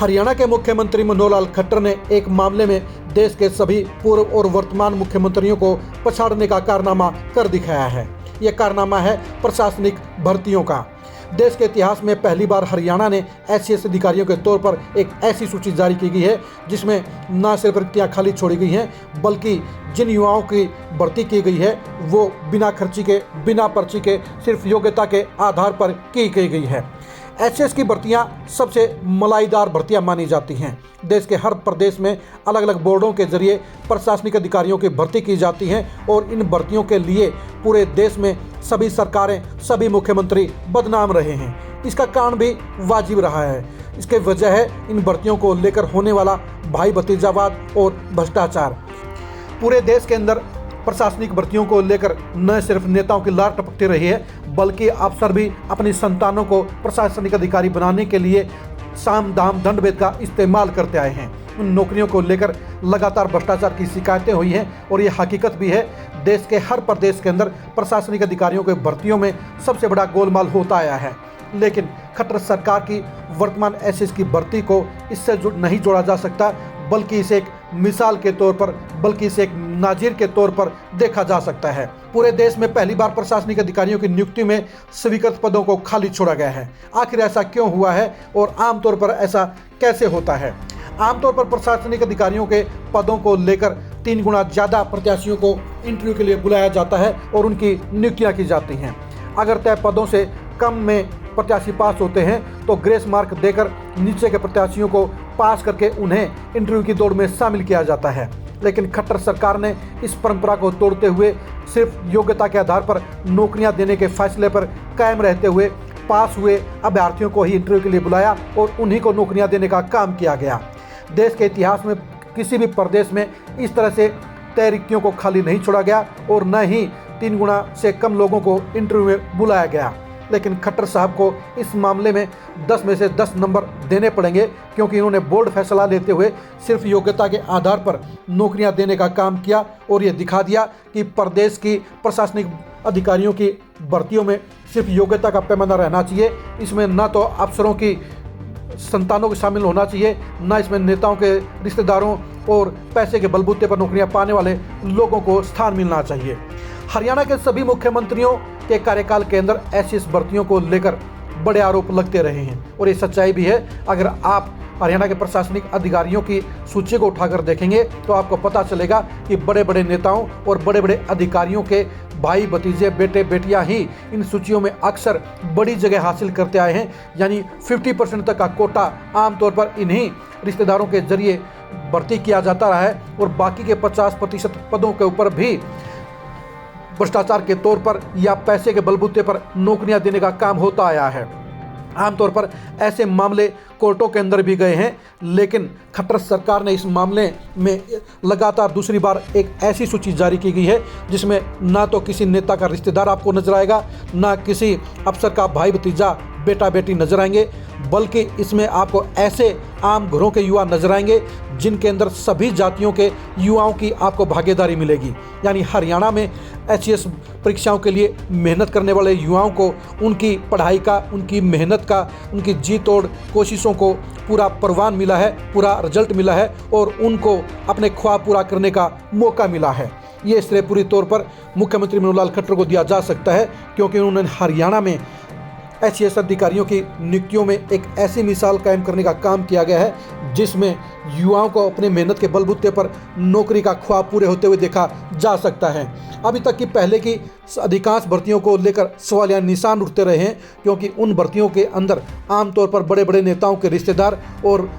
हरियाणा के मुख्यमंत्री मनोहर लाल खट्टर ने एक मामले में देश के सभी पूर्व और वर्तमान मुख्यमंत्रियों को पछाड़ने का कारनामा कर दिखाया है। यह कारनामा है प्रशासनिक भर्तियों का। देश के इतिहास में पहली बार हरियाणा ने एससीएस अधिकारियों के तौर पर एक ऐसी सूची जारी की गई है जिसमें न सिर्फ रिक्तियाँ खाली छोड़ी गई हैं, बल्कि जिन युवाओं की भर्ती की गई है वो बिना खर्ची के, बिना पर्ची के, सिर्फ योग्यता के आधार पर की गई है। एससीएस की भर्तियां सबसे मलाईदार भर्तियां मानी जाती हैं। देश के हर प्रदेश में अलग अलग बोर्डों के जरिए प्रशासनिक अधिकारियों की भर्ती की जाती हैं और इन भर्तियों के लिए पूरे देश में सभी सरकारें, सभी मुख्यमंत्री बदनाम रहे हैं। इसका कारण भी वाजिब रहा है। इसकी वजह है इन भर्तियों को लेकर होने वाला भाई भतीजावाद और भ्रष्टाचार। पूरे देश के अंदर प्रशासनिक भर्तियों को लेकर न सिर्फ नेताओं की लार टपकती रही है, बल्कि अफसर भी अपनी संतानों को प्रशासनिक अधिकारी बनाने के लिए साम दाम दंड भेद का इस्तेमाल करते आए हैं। उन नौकरियों को लेकर लगातार भ्रष्टाचार की शिकायतें हुई हैं और ये हकीकत भी है। देश के हर प्रदेश के अंदर प्रशासनिक अधिकारियों के भर्तियों में सबसे बड़ा गोलमाल होता आया है। लेकिन खट्टर सरकार की वर्तमान एसएस की भर्ती को इससे नहीं जोड़ा जा सकता, बल्कि इसे एक मिसाल के तौर पर, बल्कि इसे एक नाजीर के तौर पर देखा जा सकता है। पूरे देश में पहली बार प्रशासनिक अधिकारियों की नियुक्ति में स्वीकृत पदों को खाली छोड़ा गया है। आखिर ऐसा क्यों हुआ है और आमतौर पर ऐसा कैसे होता है? आमतौर पर प्रशासनिक अधिकारियों के पदों को लेकर 3 गुना ज़्यादा प्रत्याशियों को इंटरव्यू के लिए बुलाया जाता है और उनकी नियुक्तियाँ की जाती हैं। अगर तय पदों से कम में प्रत्याशी पास होते हैं तो ग्रेस मार्क देकर नीचे के प्रत्याशियों को पास करके उन्हें इंटरव्यू की दौड़ में शामिल किया जाता है। लेकिन खट्टर सरकार ने इस परंपरा को तोड़ते हुए सिर्फ योग्यता के आधार पर नौकरियां देने के फैसले पर कायम रहते हुए पास हुए अभ्यर्थियों को ही इंटरव्यू के लिए बुलाया और उन्हीं को नौकरियां देने का काम किया गया। देश के इतिहास में किसी भी प्रदेश में इस तरह से तय रिक्तियों को खाली नहीं छोड़ा गया और न ही 3 गुना से कम लोगों को इंटरव्यू में बुलाया गया। लेकिन खट्टर साहब को इस मामले में 10 में से 10 नंबर देने पड़ेंगे, क्योंकि इन्होंने बोल्ड फैसला लेते हुए सिर्फ योग्यता के आधार पर नौकरियां देने का काम किया और ये दिखा दिया कि प्रदेश की प्रशासनिक अधिकारियों की भर्तियों में सिर्फ योग्यता का पैमाना रहना चाहिए। इसमें न तो अफसरों की संतानों को शामिल होना चाहिए, न इसमें नेताओं के रिश्तेदारों और पैसे के बलबूते पर नौकरियां पाने वाले लोगों को स्थान मिलना चाहिए। हरियाणा के सभी मुख्यमंत्रियों के कार्यकाल के अंदर एससीएस भर्तियों को लेकर बड़े आरोप लगते रहे हैं और ये सच्चाई भी है। अगर आप हरियाणा के प्रशासनिक अधिकारियों की सूची को उठाकर देखेंगे तो आपको पता चलेगा कि बड़े बड़े नेताओं और बड़े बड़े अधिकारियों के भाई भतीजे, बेटे बेटियां ही इन सूचियों में अक्सर बड़ी जगह हासिल करते आए हैं। यानी 50% तक का कोटा आमतौर पर इन्हीं रिश्तेदारों के जरिए भर्ती किया जाता रहा है और बाकी के 50% पदों के ऊपर भी भ्रष्टाचार के तौर पर या पैसे के बलबूते पर नौकरियां देने का काम होता आया है। आमतौर पर ऐसे मामले कोर्टों के अंदर भी गए हैं, लेकिन खट्टर सरकार ने इस मामले में लगातार दूसरी बार एक ऐसी सूची जारी की गई है जिसमें ना तो किसी नेता का रिश्तेदार आपको नजर आएगा, ना किसी अफसर का भाई भतीजा, बेटा बेटी नजर आएंगे, बल्कि इसमें आपको ऐसे आम घरों के युवा नजर आएंगे जिनके अंदर सभी जातियों के युवाओं की आपको भागीदारी मिलेगी। यानी हरियाणा में एससीएस परीक्षाओं के लिए मेहनत करने वाले युवाओं को उनकी पढ़ाई का, उनकी मेहनत का, उनकी जी तोड़ कोशिशों को पूरा परवान मिला है, पूरा रिजल्ट मिला है और उनको अपने ख्वाब पूरा करने का मौका मिला है। ये श्रेय पूरी तौर पर मुख्यमंत्री मनोहर लाल खट्टर को दिया जा सकता है, क्योंकि उन्होंने हरियाणा में एससीएस अधिकारियों की नियुक्तियों में एक ऐसी मिसाल कायम करने का काम किया गया है जिसमें युवाओं को अपने मेहनत के बलबूते पर नौकरी का ख्वाब पूरे होते हुए देखा जा सकता है। अभी तक की पहले की अधिकांश भर्तियों को लेकर सवालिया निशान उठते रहे हैं, क्योंकि उन भर्तियों के अंदर आमतौर पर बड़े बड़े नेताओं के रिश्तेदार और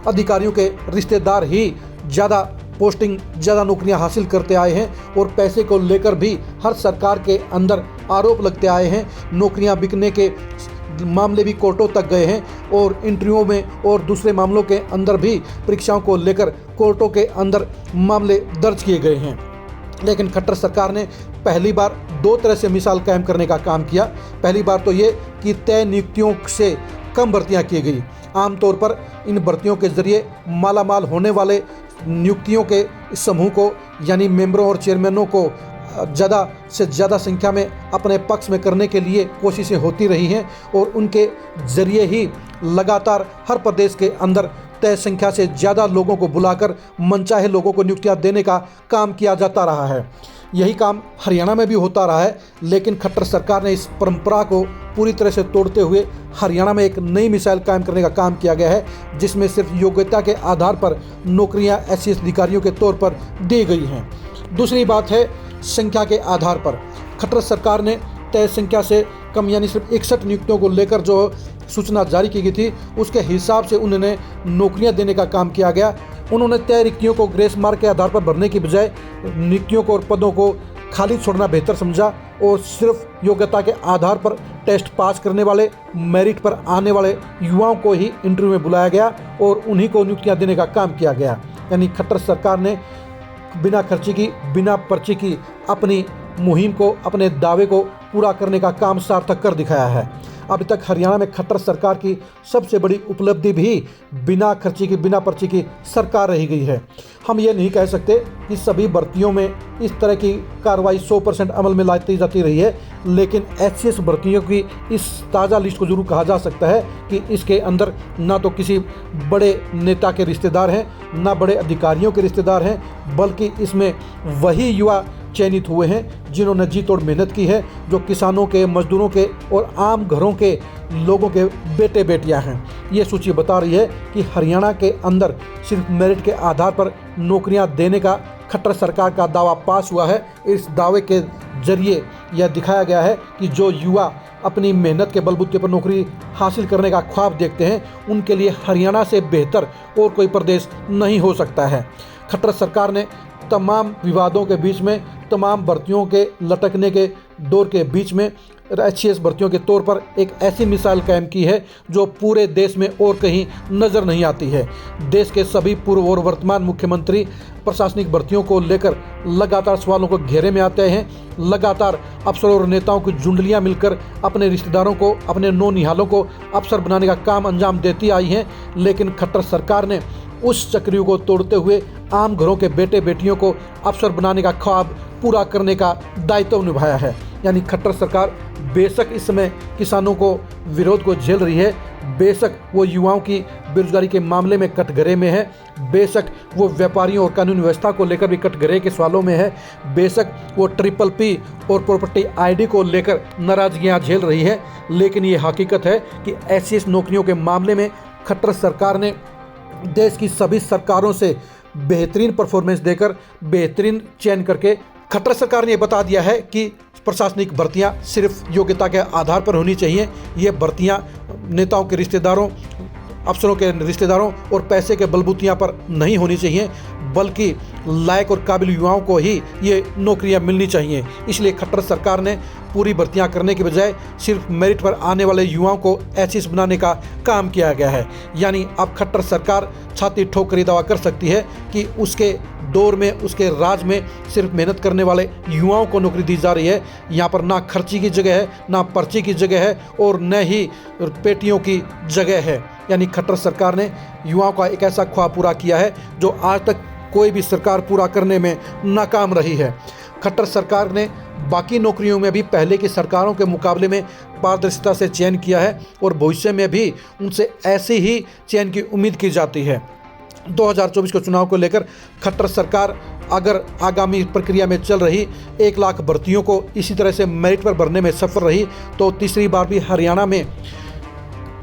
अधिकारियों के रिश्तेदार ही ज़्यादा पोस्टिंग, ज़्यादा नौकरियां हासिल करते आए हैं और पैसे को लेकर भी हर सरकार के अंदर आरोप लगते आए हैं। नौकरियां बिकने के मामले भी कोर्टों तक गए हैं और इंटरव्यू में और दूसरे मामलों के अंदर भी परीक्षाओं को लेकर कोर्टों के अंदर मामले दर्ज किए गए हैं। लेकिन खट्टर सरकार ने पहली बार 2 तरह से मिसाल कायम करने का काम किया। पहली बार तो ये कि तय नियुक्तियों से कम भर्तियाँ की गई। आमतौर पर इन भर्तियों के जरिए मालामाल होने वाले नियुक्तियों के समूह को, यानी मेंबरों और चेयरमैनों को ज़्यादा से ज़्यादा संख्या में अपने पक्ष में करने के लिए कोशिशें होती रही हैं और उनके ज़रिए ही लगातार हर प्रदेश के अंदर तय संख्या से ज़्यादा लोगों को बुलाकर मनचाहे लोगों को नियुक्तियां देने का काम किया जाता रहा है। यही काम हरियाणा में भी होता रहा है, लेकिन खट्टर सरकार ने इस परंपरा को पूरी तरह से तोड़ते हुए हरियाणा में एक नई मिसाइल कायम करने का काम किया गया है, जिसमें सिर्फ योग्यता के आधार पर नौकरियां एससीएस अधिकारियों के तौर पर दी गई हैं। दूसरी बात है संख्या के आधार पर। खट्टर सरकार ने तय संख्या से कम यानी सिर्फ 61 नियुक्तियों को लेकर जो सूचना जारी की गई थी, उसके हिसाब से उन्होंने नौकरियां देने का काम किया गया। उन्होंने तय रिक्तियों को ग्रेस मार्क के आधार पर भरने की बजाय नियुक्तियों को और पदों को खाली छोड़ना बेहतर समझा और सिर्फ योग्यता के आधार पर टेस्ट पास करने वाले, मेरिट पर आने वाले युवाओं को ही इंटरव्यू में बुलाया गया और उन्हीं को नियुक्तियां देने का काम किया गया। यानी खट्टर सरकार ने बिना खर्ची की, बिना पर्ची की अपनी मुहिम को, अपने दावे को पूरा करने का काम सार्थक कर दिखाया है। अभी तक हरियाणा में खट्टर सरकार की सबसे बड़ी उपलब्धि भी बिना खर्ची की, बिना पर्ची की सरकार रही गई है। हम ये नहीं कह सकते कि सभी भर्तियों में इस तरह की कार्रवाई 100% अमल में लाती जाती रही है, लेकिन एचसीएस भर्तियों की इस ताज़ा लिस्ट को जरूर कहा जा सकता है कि इसके अंदर ना तो किसी बड़े नेता के रिश्तेदार हैं, ना बड़े अधिकारियों के रिश्तेदार हैं, बल्कि इसमें वही युवा चयनित हुए हैं जिन्होंने जी तोड़ मेहनत की है, जो किसानों के, मजदूरों के और आम घरों के लोगों के बेटे बेटियां हैं। ये सूची बता रही है कि हरियाणा के अंदर सिर्फ मेरिट के आधार पर नौकरियां देने का खट्टर सरकार का दावा पास हुआ है। इस दावे के जरिए यह दिखाया गया है कि जो युवा अपनी मेहनत के बलबूते पर नौकरी हासिल करने का ख्वाब देखते हैं, उनके लिए हरियाणा से बेहतर और कोई प्रदेश नहीं हो सकता है। खट्टर सरकार ने तमाम विवादों के बीच में, तमाम भर्तियों के लटकने के दौर के बीच में एचसीएस भर्तियों के तौर पर एक ऐसी मिसाइल कायम की है जो पूरे देश में और कहीं नज़र नहीं आती है। देश के सभी पूर्व और वर्तमान मुख्यमंत्री प्रशासनिक भर्तियों को लेकर लगातार सवालों को घेरे में आते हैं। लगातार अफसरों और नेताओं की जुंडलियां मिलकर अपने रिश्तेदारों को, अपने नौनिहालों को अफसर बनाने का काम अंजाम देती आई हैं, लेकिन खट्टर सरकार ने उस चक्रियों को तोड़ते हुए आम घरों के बेटे बेटियों को अफसर बनाने का ख्वाब पूरा करने का दायित्व निभाया है। यानी खट्टर सरकार बेशक इस समय किसानों को विरोध को झेल रही है, बेशक वो युवाओं की बेरोजगारी के मामले में कटघरे में है, बेशक वो व्यापारियों और कानून व्यवस्था को लेकर भी कटघरे के सवालों में है, बेशक वो PPP और प्रॉपर्टी ID को लेकर नाराजगियां झेल रही है, लेकिन ये हकीकत है कि एचसीएस नौकरियों के मामले में खट्टर सरकार ने देश की सभी सरकारों से बेहतरीन परफॉर्मेंस देकर, बेहतरीन चयन करके खट्टर सरकार ने बता दिया है कि प्रशासनिक भर्तियां सिर्फ योग्यता के आधार पर होनी चाहिए। ये भर्तियां नेताओं के रिश्तेदारों, अफसरों के रिश्तेदारों और पैसे के बलबूतियां पर नहीं होनी चाहिए, बल्कि लायक और काबिल युवाओं को ही ये नौकरियां मिलनी चाहिए। इसलिए खट्टर सरकार ने पूरी भर्तियां करने के बजाय सिर्फ मेरिट पर आने वाले युवाओं को एचसीएस बनाने का काम किया गया है। यानी अब खट्टर सरकार छाती ठोक कर ये दावा कर सकती है कि उसके दौर में, उसके राज में सिर्फ मेहनत करने वाले युवाओं को नौकरी दी जा रही है। यहाँ पर ना खर्ची की जगह है, ना पर्ची की जगह है और न ही पेटियों की जगह है। यानी खट्टर सरकार ने युवाओं का एक ऐसा ख्वाब पूरा किया है जो आज तक कोई भी सरकार पूरा करने में नाकाम रही है। खट्टर सरकार ने बाकी नौकरियों में भी पहले की सरकारों के मुकाबले में पारदर्शिता से चयन किया है और भविष्य में भी उनसे ऐसे ही चयन की उम्मीद की जाती है। 2024 के चुनाव को लेकर खट्टर सरकार अगर आगामी प्रक्रिया में चल रही 1 लाख भर्तियों को इसी तरह से मेरिट पर भरने में सफल रही तो तीसरी बार भी हरियाणा में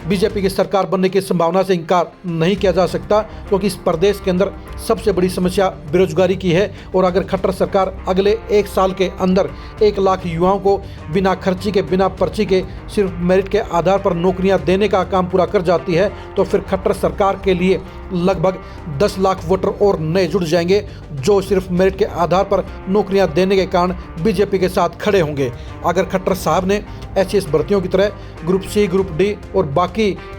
बीजेपी की सरकार बनने की संभावना से इनकार नहीं किया जा सकता, क्योंकि इस प्रदेश के अंदर सबसे बड़ी समस्या बेरोजगारी की है। और अगर खट्टर सरकार अगले 1 साल के अंदर 1 लाख युवाओं को बिना खर्ची के, बिना पर्ची के सिर्फ मेरिट के आधार पर नौकरियां देने का काम पूरा कर जाती है, तो फिर खट्टर सरकार के लिए लगभग 10 लाख वोटर और नए जुड़ जाएंगे, जो सिर्फ मेरिट के आधार पर नौकरियां देने के कारण बीजेपी के साथ खड़े होंगे। अगर खट्टर साहब ने एचसीएस भर्तियों की तरह ग्रुप C, ग्रुप D और बाकी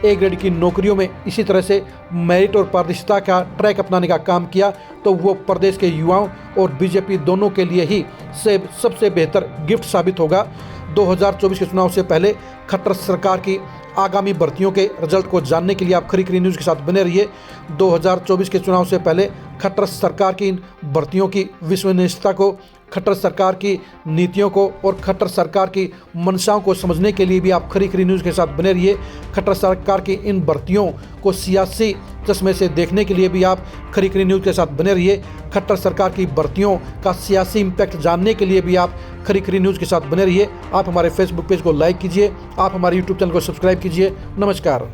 A ग्रेड की नौकरियों में इसी तरह से मेरिट और पारदर्शिता का ट्रैक अपनाने का काम किया, तो वो प्रदेश के युवाओं और बीजेपी दोनों के लिए ही सबसे बेहतर गिफ्ट साबित होगा। 2024 के चुनाव से पहले खट्टर सरकार की आगामी भर्तियों के रिजल्ट को जानने के लिए आप खरी खरी न्यूज़ के साथ बने रहिए। 2024 के चुनाव से पहले खट्टर सरकार की इन भर्तियों की विश्वसनीयता को खट्टर सरकार की नीतियों को और खट्टर सरकार की मंशाओं को समझने के लिए भी आप खरी खरी न्यूज़ के साथ बने रहिए। खट्टर सरकार की इन भर्तियों को सियासी चश्मे से देखने के लिए भी आप खरी खरी न्यूज़ के साथ बने रहिए। खट्टर सरकार की भर्तियों का सियासी इम्पैक्ट जानने के लिए भी आप खरी खरी न्यूज़ के साथ बने रहिए। आप हमारे फेसबुक पेज को लाइक कीजिए, आप हमारे यूट्यूब चैनल को सब्सक्राइब कीजिए। नमस्कार।